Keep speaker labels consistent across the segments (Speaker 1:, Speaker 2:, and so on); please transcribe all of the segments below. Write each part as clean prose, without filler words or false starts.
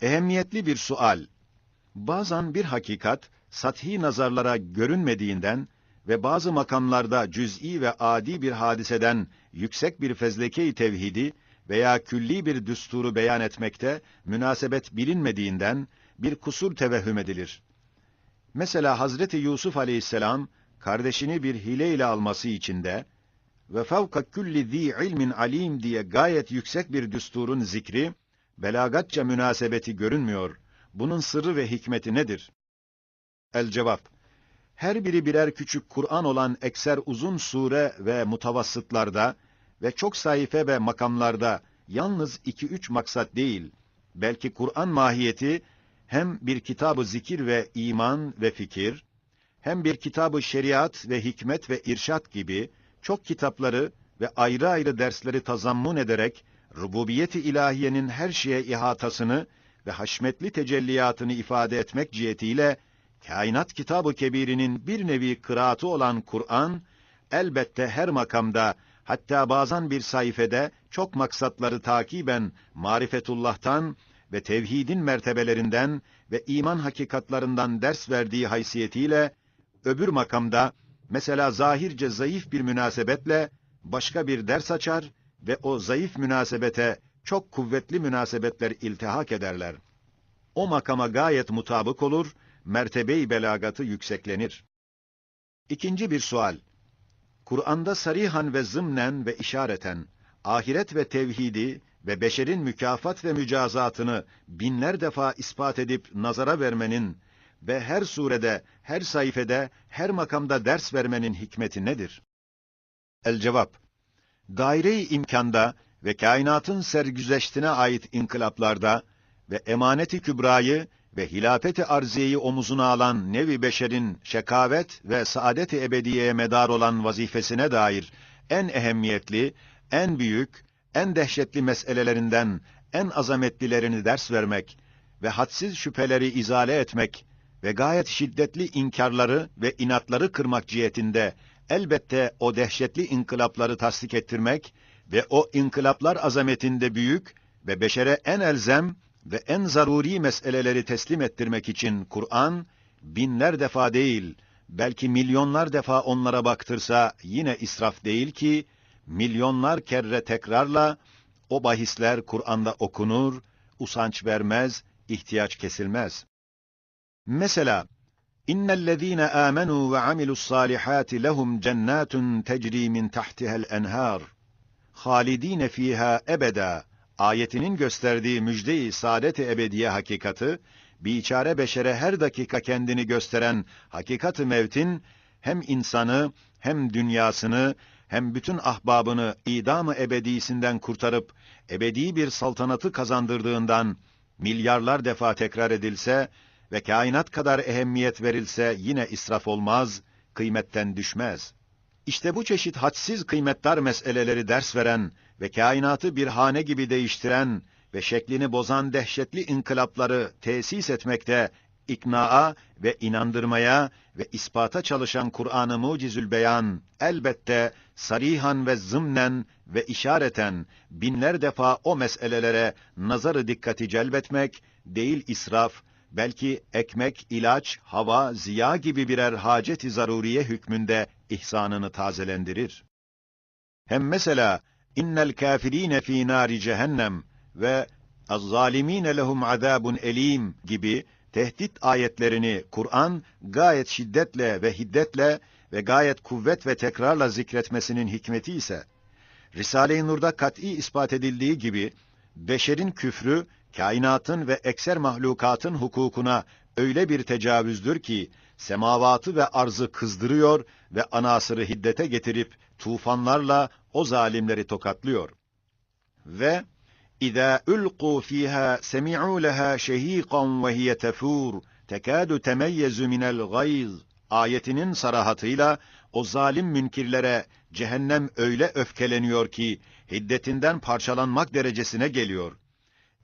Speaker 1: Ehemmiyetli bir sual. Bazen bir hakikat, sathi nazarlara görünmediğinden ve bazı makamlarda cüz'i ve adi bir hadiseden yüksek bir fezleke-i tevhidi veya külli bir düsturu beyan etmekte münasebet bilinmediğinden bir kusur tevehhüm edilir. Mesela Hazreti Yusuf aleyhisselam, kardeşini bir hile ile alması için de ve fevka külli zî ilmin alim diye gayet yüksek bir düsturun zikri, belagatça münasebeti görünmüyor. Bunun sırrı ve hikmeti nedir? El-cevap: her biri birer küçük Kur'an olan ekser uzun sure ve mutavassıtlarda ve çok sayfa ve makamlarda yalnız 2-3 maksat değil, belki Kur'an mahiyeti hem bir kitabı zikir ve iman ve fikir, hem bir kitabı şeriat ve hikmet ve irşat gibi çok kitapları ve ayrı ayrı dersleri tazammun ederek rububiyet-i ilahiyenin her şeye ihatasını ve haşmetli tecelliyatını ifade etmek cihetiyle kainat kitabı kebirinin bir nevi kıraatı olan Kur'an, elbette her makamda, hatta bazen bir sayfede çok maksatları takiben marifetullah'tan ve tevhidin mertebelerinden ve iman hakikatlarından ders verdiği haysiyetiyle, öbür makamda, mesela zahirce zayıf bir münasebetle başka bir ders açar ve o zayıf münasebete çok kuvvetli münasebetler iltihak ederler. O makama gayet mutabık olur, mertebe-i belagatı yükseklenir. İkinci bir sual. Kur'an'da sarihan ve zımnen ve işareten, ahiret ve tevhidi ve beşerin mükafat ve mücazatını binler defa ispat edip nazara vermenin ve her surede, her sayfede, her makamda ders vermenin hikmeti nedir? El-cevap: daire-i imkanda ve kainatın sergüzeştine ait inkılaplarda ve emanet-i kübrayı ve hilafet-i arziyeyi omuzuna alan nevi beşerin şekavet ve saadet-i ebediyeye medar olan vazifesine dair en ehemmiyetli, en büyük, en dehşetli meselelerinden en azametlilerini ders vermek ve hadsiz şüpheleri izale etmek ve gayet şiddetli inkarları ve inatları kırmak cihetinde elbette o dehşetli inkılapları tasdik ettirmek ve o inkılaplar azametinde büyük ve beşere en elzem ve en zaruri meseleleri teslim ettirmek için Kur'an, binler defa değil, belki milyonlar defa onlara baktırsa yine israf değil ki, milyonlar kere tekrarla o bahisler Kur'an'da okunur, usanç vermez, ihtiyaç kesilmez. Mesela, İnnellezîne âmenû ve amilussâlihâti lehum cennâtun tecrî min tahtiha'l enhâr, hâlidîne fîhâ ebedâ ayetinin gösterdiği müjde-i saadet-i ebediye hakikati, biçare beşere her dakika kendini gösteren hakikat-ı mevtin, hem insanı, hem dünyasını, hem bütün ahbabını idam-ı ebedisinden kurtarıp, ebedi bir saltanatı kazandırdığından, milyarlar defa tekrar edilse ve kainat kadar ehemmiyet verilse yine israf olmaz, kıymetten düşmez. İşte bu çeşit hadsiz kıymetdar meseleleri ders veren ve kainatı bir hane gibi değiştiren ve şeklini bozan dehşetli inkılapları tesis etmekte, iknaa ve inandırmaya ve ispata çalışan Kur'an-ı Mucizül Beyan, elbette sarihan ve zımnen ve işareten binler defa o meselelere nazarı dikkati celbetmek, değil israf, belki ekmek, ilaç, hava, ziya gibi birer hacet-i zaruriye hükmünde ihsanını tazelendirir. Hem mesela innel kafirine fî nâri cehennem ve az-zâlimîne lehum azâbun elîm gibi tehdit ayetlerini Kur'an gayet şiddetle ve hiddetle ve gayet kuvvet ve tekrarla zikretmesinin hikmeti ise, Risale-i Nur'da kat'î ispat edildiği gibi, beşerin küfrü, kainatın ve ekser mahlukatın hukukuna öyle bir tecavüzdür ki, semavatı ve arzı kızdırıyor ve anasırı hiddete getirip, tufanlarla o zalimleri tokatlıyor. Ve اِذَا اُلْقُوا ف۪يهَا سَمِعُوا لَهَا شَه۪يقًا وَهِيَ تَفُورُ تَكَادُ تَمَيَّزُ مِنَ الْغَيْظِ ayetinin sarahatıyla o zalim münkirlere cehennem öyle öfkeleniyor ki hiddetinden parçalanmak derecesine geliyor.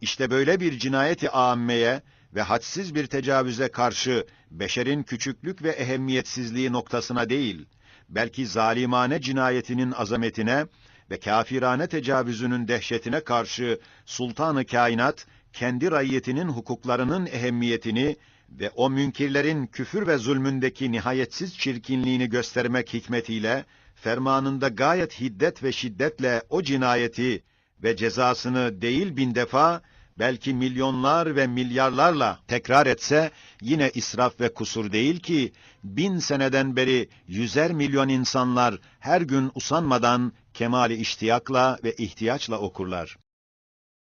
Speaker 1: İşte böyle bir cinayeti âmmeye ve hadsiz bir tecavüze karşı beşerin küçüklük ve ehemmiyetsizliği noktasına değil, belki zalimane cinayetinin azametine ve kâfirane tecavüzünün dehşetine karşı Sultan-ı Kainat kendi raiyetinin hukuklarının ehemmiyetini ve o münkirlerin küfür ve zulmündeki nihayetsiz çirkinliğini göstermek hikmetiyle, fermanında gayet hiddet ve şiddetle o cinayeti ve cezasını değil 1000 defa, belki milyonlar ve milyarlarla tekrar etse, yine israf ve kusur değil ki, 1000 seneden beri 100'er milyon insanlar her gün usanmadan kemali iştiyakla ve ihtiyaçla okurlar.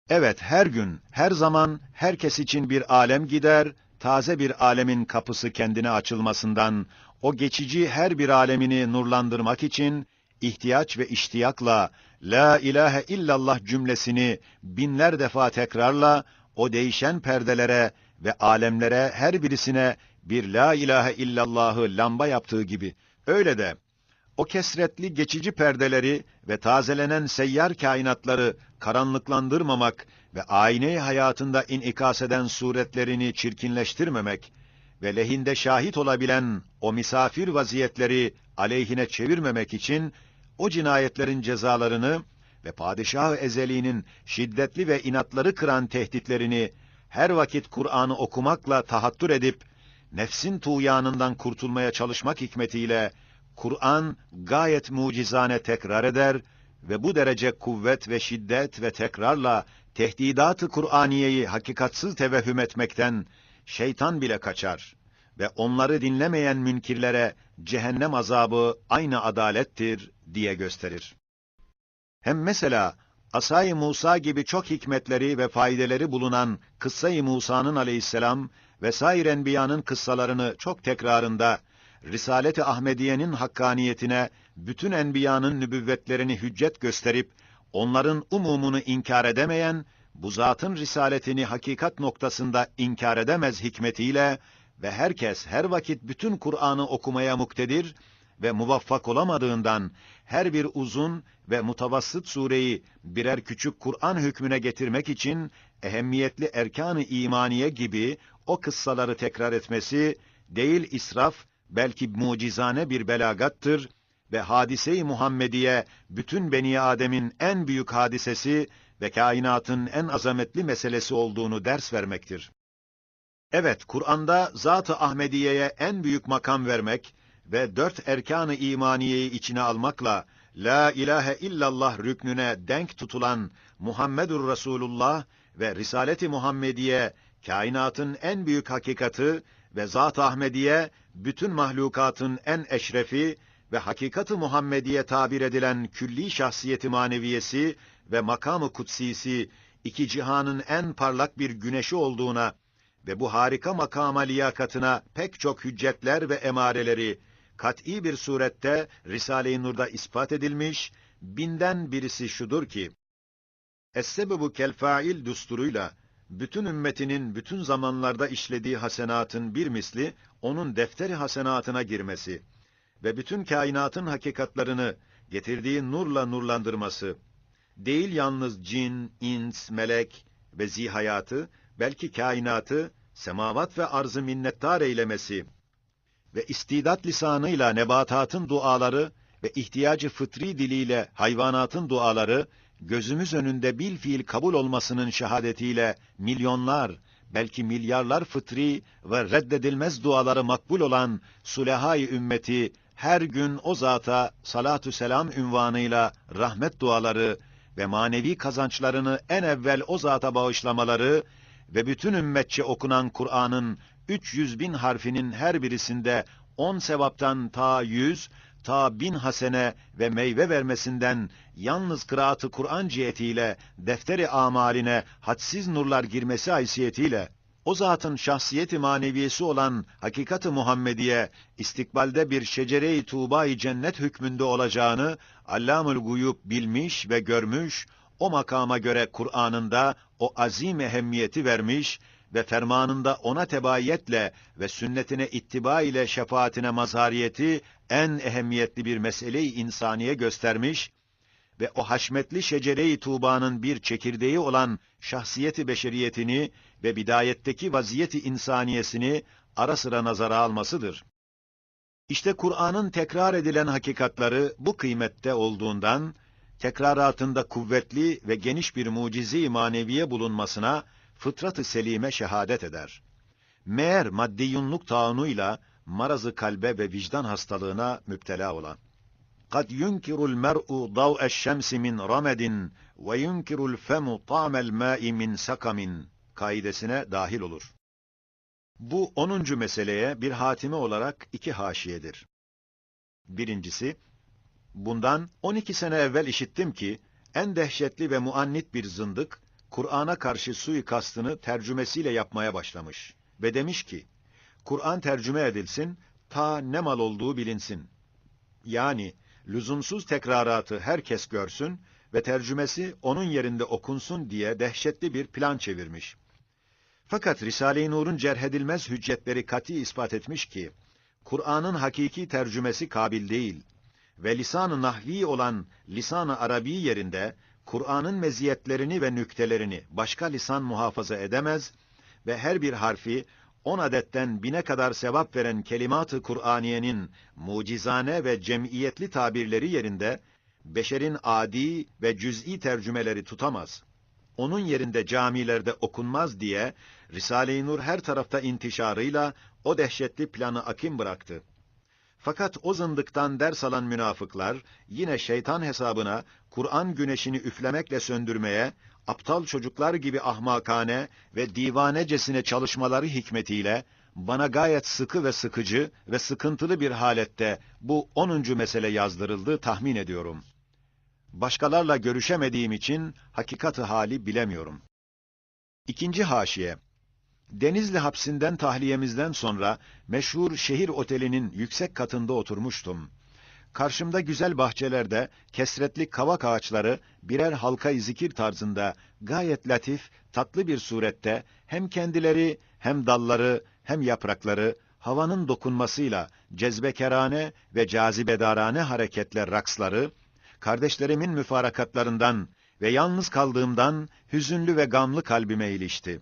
Speaker 1: Evet, her gün, her zaman, herkes için bir alem gider, taze bir alemin kapısı kendine açılmasından, o geçici her bir alemini nurlandırmak için, ihtiyaç ve iştiyakla, La ilahe illallah cümlesini binler defa tekrarla, o değişen perdelere ve alemlere her birisine bir La ilahe illallahı lamba yaptığı gibi, öyle de, o kesretli geçici perdeleri ve tazelenen seyyar kainatları karanlıklandırmamak ve ayne-i hayatında inikas eden suretlerini çirkinleştirmemek ve lehinde şahit olabilen o misafir vaziyetleri aleyhine çevirmemek için o cinayetlerin cezalarını ve padişah-ı ezeliğinin şiddetli ve inatları kıran tehditlerini her vakit Kur'an'ı okumakla tahattür edip nefsin tuğyanından kurtulmaya çalışmak hikmetiyle Kur'an gayet mucizane tekrar eder ve bu derece kuvvet ve şiddet ve tekrarla tehdidat-ı Kur'aniyeyi hakikatsız tevehhüm etmekten şeytan bile kaçar ve onları dinlemeyen münkirlere cehennem azabı aynı adalettir diye gösterir. Hem mesela Asay-ı Musa gibi çok hikmetleri ve faydeleri bulunan Kıssa-i Musa'nın aleyhisselam ve sair enbiyanın kıssalarını çok tekrarında Risalet-i Ahmediye'nin hakkaniyetine bütün enbiyanın nübüvvetlerini hüccet gösterip onların umumunu inkar edemeyen, bu zatın risaletini hakikat noktasında inkar edemez hikmetiyle ve herkes her vakit bütün Kur'an'ı okumaya muktedir ve muvaffak olamadığından her bir uzun ve mutavassıt sureyi birer küçük Kur'an hükmüne getirmek için ehemmiyetli erkan-ı imaniye gibi o kıssaları tekrar etmesi değil israf, belki mucizane bir belagattır ve hadise-i Muhammediye bütün Beni Adem'in en büyük hadisesi ve kainatın en azametli meselesi olduğunu ders vermektir. Evet, Kur'an'da Zat-ı Ahmediye'ye en büyük makam vermek ve 4 erkan-ı imaniyeyi içine almakla La ilahe illallah rüknüne denk tutulan Muhammedur Resulullah ve Risalet-i Muhammediye kainatın en büyük hakikati ve Zat-ı Ahmediye bütün mahlukatın en eşrefi ve hakikat-ı Muhammediye tabir edilen külli şahsiyeti maneviyesi ve makamı kutsisi iki cihanın en parlak bir güneşi olduğuna ve bu harika makama liyakatına pek çok hüccetler ve emareleri kat'î bir surette Risale-i Nur'da ispat edilmiş, binden birisi şudur ki, Es-sebebu kel-fail düsturuyla bütün ümmetinin bütün zamanlarda işlediği hasenatın bir misli onun defteri hasenatına girmesi ve bütün kainatın hakikatlarını getirdiği nurla nurlandırması, değil yalnız cin, ins, melek ve zihayatı, belki kainatı, semavat ve arz-ı minnettar eylemesi ve istidat lisanıyla nebatatın duaları ve ihtiyacı fıtri diliyle hayvanatın duaları, gözümüz önünde bilfiil kabul olmasının şehadetiyle milyonlar, belki milyarlar fıtri ve reddedilmez duaları makbul olan sulehâ-i ümmeti, her gün o zata salatü selam ünvanıyla rahmet duaları ve manevi kazançlarını en evvel o zata bağışlamaları ve bütün ümmetçe okunan Kur'an'ın 300.000 harfinin her birisinde 10 sevaptan ta 100, ta 1000 hasene ve meyve vermesinden yalnız kıraat-ı Kur'an cihetiyle defteri amaline hadsiz nurlar girmesi haysiyetiyle o zatın şahsiyeti maneviyesi olan hakikat-ı Muhammediye istikbalde bir şecere-i tuğba-i cennet hükmünde olacağını Allâmul Guyub bilmiş ve görmüş, o makama göre Kur'an'ında o azim ehemmiyeti vermiş ve fermanında ona tebayiyetle ve sünnetine ittiba ile şefaatine mazhariyeti en ehemmiyetli bir mesele-i insaniye göstermiş ve o haşmetli şecere-i tuğbanın bir çekirdeği olan şahsiyeti beşeriyetini ve bidayetteki vaziyeti insaniyesini ara sıra nazara almasıdır. İşte Kur'an'ın tekrar edilen hakikatları bu kıymette olduğundan, tekraratında kuvvetli ve geniş bir mucize-i maneviye bulunmasına, fıtrat-ı selime şehadet eder. Meğer maddiyunluk taunuyla marazı kalbe ve vicdan hastalığına müptela olan. قَدْ يُنْكِرُ الْمَرْءُ ضَوْءَ الشَّمْسِ مِنْ رَمَدٍ وَيُنْكِرُ الْفَمُ طَعْمَ الْمَاءِ مِنْ سَقَمٍ kaidesine dahil olur. Bu 10. meseleye bir hatime olarak 2 haşiyedir. Birincisi, bundan 12 sene evvel işittim ki, en dehşetli ve muannit bir zındık, Kur'an'a karşı suikastını tercümesiyle yapmaya başlamış ve demiş ki, Kur'an tercüme edilsin, ta ne mal olduğu bilinsin. Yani, lüzumsuz tekraratı herkes görsün ve tercümesi onun yerinde okunsun diye dehşetli bir plan çevirmiş. Fakat Risale-i Nur'un cerhedilmez hüccetleri kati ispat etmiş ki, Kur'an'ın hakiki tercümesi kabil değil ve lisan-ı nahvi olan lisan-ı arabi yerinde, Kur'an'ın meziyetlerini ve nüktelerini başka lisan muhafaza edemez ve her bir harfi 10 adetten 1000'e kadar sevap veren kelimat-ı Kur'aniyenin mucizane ve cemiyetli tabirleri yerinde, beşerin adi ve cüz'i tercümeleri tutamaz. Onun yerinde camilerde okunmaz diye, Risale-i Nur her tarafta intişarıyla o dehşetli planı akim bıraktı. Fakat o zındıktan ders alan münafıklar, yine şeytan hesabına, Kur'an güneşini üflemekle söndürmeye, aptal çocuklar gibi ahmakane ve divanecesine çalışmaları hikmetiyle, bana gayet sıkı ve sıkıcı ve sıkıntılı bir halette bu 10. mesele yazdırıldı tahmin ediyorum. Başkalarla görüşemediğim için hakikati hali bilemiyorum. 2. haşiye. Denizli hapsinden tahliyemizden sonra meşhur şehir otelinin yüksek katında oturmuştum. Karşımda güzel bahçelerde kesretli kavak ağaçları birer halka-i zikir tarzında gayet latif, tatlı bir surette hem kendileri hem dalları hem yaprakları havanın dokunmasıyla cezbekerane ve cazibedarane hareketle raksları, kardeşlerimin müfarakatlarından ve yalnız kaldığımdan hüzünlü ve gamlı kalbime ilişti.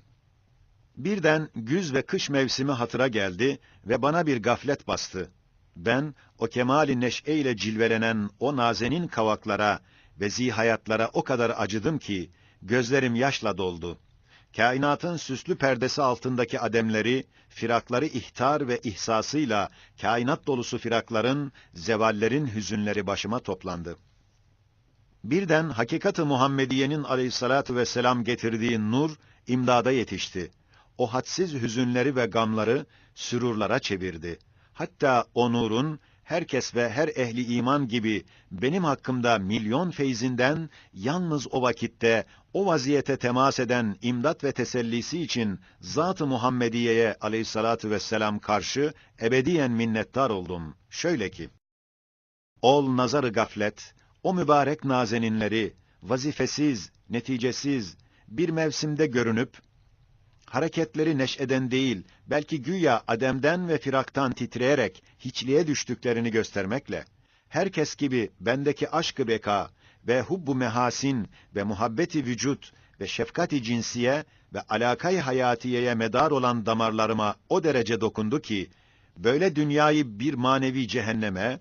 Speaker 1: Birden güz ve kış mevsimi hatıra geldi ve bana bir gaflet bastı. Ben, o kemali neşe ile cilvelenen o nazenin kavaklara ve zihayatlara o kadar acıdım ki, gözlerim yaşla doldu. Kainatın süslü perdesi altındaki ademleri, firakları ihtar ve ihsasıyla, kainat dolusu firakların, zevallerin hüzünleri başıma toplandı. Birden hakikat-ı Muhammediye'nin aleyhissalatu vesselam getirdiği nur, imdada yetişti. O hadsiz hüzünleri ve gamları sürurlara çevirdi. Hatta o nurun herkes ve her ehli iman gibi benim hakkımda milyon feyzinden yalnız o vakitte o vaziyete temas eden imdat ve tesellisi için Zat-ı Muhammediye'ye aleyhissalatu vesselam karşı ebediyen minnettar oldum. Şöyle ki, ol nazarı gaflet, o mübarek nazeninleri vazifesiz, neticesiz bir mevsimde görünüp, hareketleri neşeden değil, belki güya ademden ve firaktan titreyerek hiçliğe düştüklerini göstermekle, herkes gibi bendeki aşk-ı beka ve hubbu mehasin ve muhabbeti vücut ve şefkat-i cinsiye ve alakay hayatiyeye medar olan damarlarıma o derece dokundu ki, böyle dünyayı bir manevi cehenneme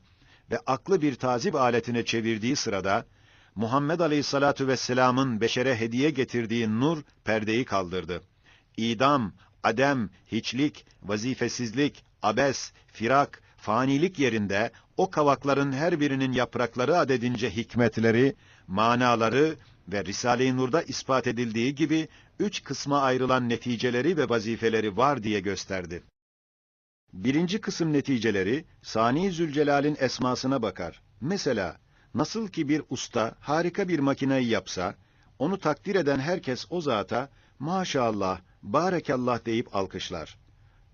Speaker 1: ve aklı bir tazip aletine çevirdiği sırada, Muhammed Aleyhissalatu vesselam'ın beşere hediye getirdiği nur perdeyi kaldırdı. İdam, adem, hiçlik, vazifesizlik, abes, firak, fanilik yerinde o kavakların her birinin yaprakları adedince hikmetleri, manaları ve Risale-i Nur'da ispat edildiği gibi 3 kısma ayrılan neticeleri ve vazifeleri var diye gösterdi. 1. kısım neticeleri, Sani Zülcelal'in esmasına bakar. Mesela, nasıl ki bir usta harika bir makineyi yapsa, onu takdir eden herkes o zata, maşallah, barakallah deyip alkışlar.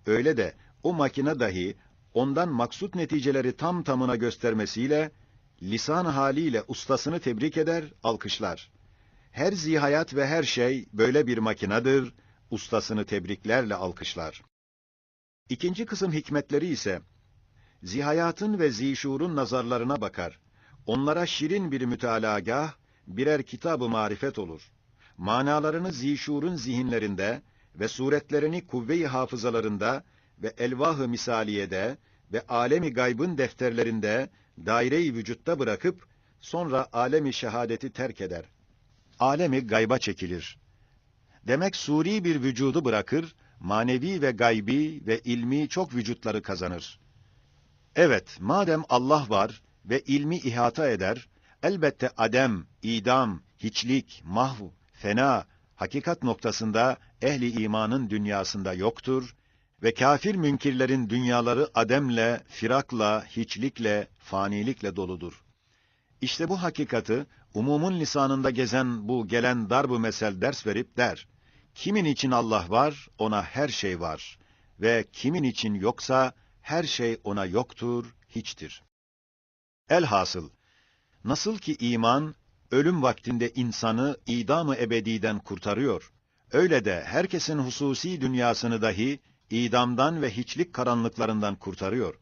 Speaker 1: Öyle de o makine dahi ondan maksut neticeleri tam tamına göstermesiyle, lisan haliyle ustasını tebrik eder, alkışlar. Her zihayat ve her şey böyle bir makinedir, ustasını tebriklerle alkışlar. 2. kısım hikmetleri ise, zihayatın ve zişurun nazarlarına bakar. Onlara şirin bir mütalagah, birer kitab-ı marifet olur. Manalarını zişurun zihinlerinde ve suretlerini kuvve-i hafızalarında ve elvah-ı misaliyede ve alemi gaybın defterlerinde daire-i vücutta bırakıp sonra alemi şehadeti terk eder. Alemi gayba çekilir. Demek suri bir vücudu bırakır, manevi ve gaybi ve ilmi çok vücutları kazanır. Evet, madem Allah var ve ilmi ihata eder, elbette adem, idam, hiçlik, mahv, fena, hakikat noktasında ehli imanın dünyasında yoktur ve kafir münkirlerin dünyaları ademle, firakla, hiçlikle, fanilikle doludur. İşte bu hakikati umumun lisanında gezen bu gelen darb-ı mesel ders verip der: kimin için Allah var, ona her şey var ve kimin için yoksa her şey ona yoktur, hiçtir. Elhasıl, nasıl ki iman, ölüm vaktinde insanı idam-ı ebediden kurtarıyor, öyle de herkesin hususi dünyasını dahi idamdan ve hiçlik karanlıklarından kurtarıyor.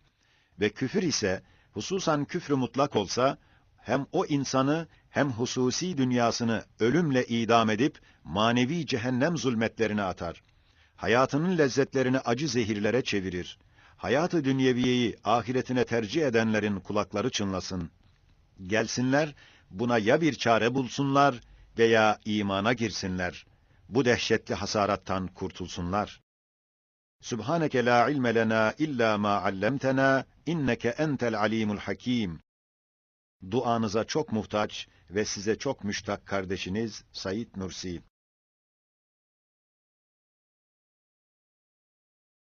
Speaker 1: Ve küfür ise, hususan küfrü mutlak olsa, hem o insanı hem hususi dünyasını ölümle idam edip manevi cehennem zulmetlerine atar. Hayatının lezzetlerini acı zehirlere çevirir. Hayatı dünyeviyeyi ahiretine tercih edenlerin kulakları çınlasın. Gelsinler, buna ya bir çare bulsunlar veya imana girsinler. Bu dehşetli hasarattan kurtulsunlar. Subhaneke la ilme lena illa ma allamtena inneke entel alimul hakim. Duanıza çok muhtaç ve size çok müştak kardeşiniz Said Nursi.